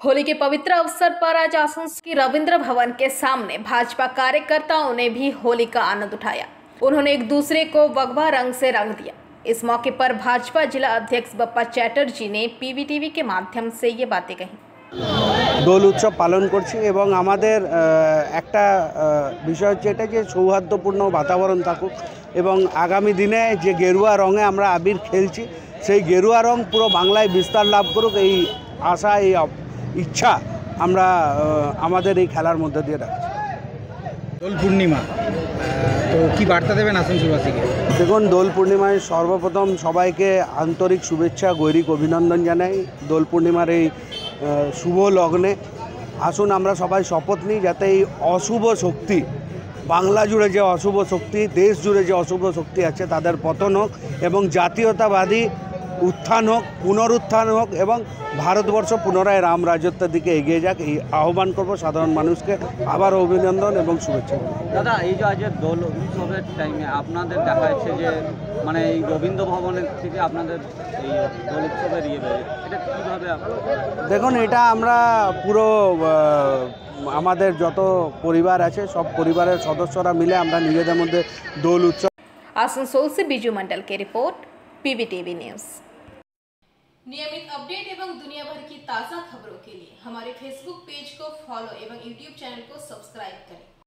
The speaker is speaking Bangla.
होली के पवित्र अवसर पर आज आसनसोल के रविंद्र भवन के सामने भाजपा कार्यकर्ताओं ने भी होली का आनंद उठाया। उन्होंने एक दूसरे को भगवा रंग से रंग दिया। इस मौके पर भाजपा जिला अध्यक्ष बप्पा चैटर्जी ने पीवीटीवी के माध्यम से ये बातें कही। দোল উৎসব পালন করছি এবং আমাদের একটা বিষয় হচ্ছে এটা যে সৌহার্দ্যপূর্ণ বাতাবরণ থাকুক এবং আগামী দিনে যে গেরুয়া রঙে আমরা আবির খেলছি সেই গেরুয়া রং পুরো বাংলায় বিস্তার লাভ করুক এই আশা এই ইচ্ছা আমরা আমাদের এই খেলার মধ্যে দিয়ে রাখছি। দোল পূর্ণিমা তো কি বার্তা দেবেন আসানসোলবাসীকে? দেখুন, দোল পূর্ণিমায় সর্বপ্রথম সবাইকে আন্তরিক শুভেচ্ছা গৈরিক অভিনন্দন জানাই। দোল পূর্ণিমার এই শুভ লগ্নে আসুন আমরা সবাই শপথ নিই যাতে এই অশুভ শক্তি, বাংলা জুড়ে যে অশুভ শক্তি, দেশ জুড়ে যে অশুভ শক্তি আছে তাদের পতন হোক এবং জাতীয়তাবাদী উত্থান হোক, পুনরুত্থান হোক এবং ভারতবর্ষ পুনরায় রাম রাজত্বের দিকে এগিয়ে যাক, এই আহ্বান করব সাধারণ মানুষকে। আবার অভিনন্দন এবং শুভেচ্ছা। দাদা, এই যে আজ দোল উৎসবের টাইমে আপনাদের দেখা যাচ্ছে যে মানে এই রবীন্দ্র ভবনের থেকে আপনাদের এই দোল উৎসবের এটা কীভাবে? দেখুন, এটা আমরা পুরো আমাদের যত পরিবার আছে সব পরিবারের সদস্যরা মিলে আমরা নিজেদের মধ্যে দোল উৎসব। आसनसोल से बीजू मंडल की रिपोर्ट, पीवीटीवी न्यूज़। नियमित अपडेट एवं दुनिया भर की ताज़ा खबरों के लिए हमारे फेसबुक पेज को फॉलो एवं यूट्यूब चैनल को सब्सक्राइब करें।